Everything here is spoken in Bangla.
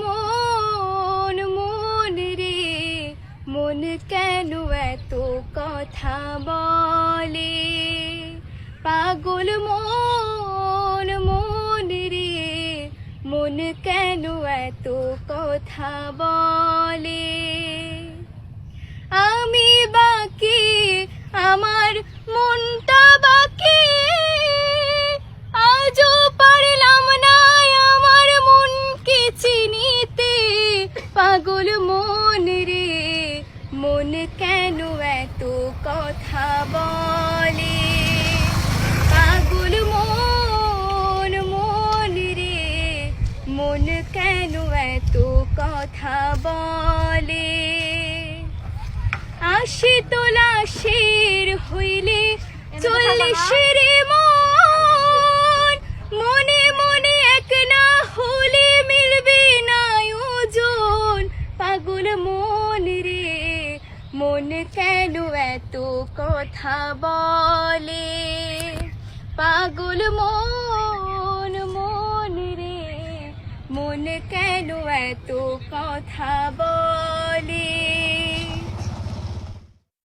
মন মন রে মন কেন এত কথা বলে, পাগল মন মন রে মন কেন এত কথা বলে। আমি বাকি আমার মনটা বাকি, আজও পারলাম না আমার মনকে চিনিতে। পাগল মন রে মন কেন এত কথা বলে, পাগল মন মন রে মন কেন এত কথা বলে। আশি তোলাশের হইলে 40 মন, মনে মনে এক না হলে মিলবে না ওজন। পাগল মন রে মন কেন এত কথা বলে, পাগল মন মন রে মন কেন এত কথা বলে।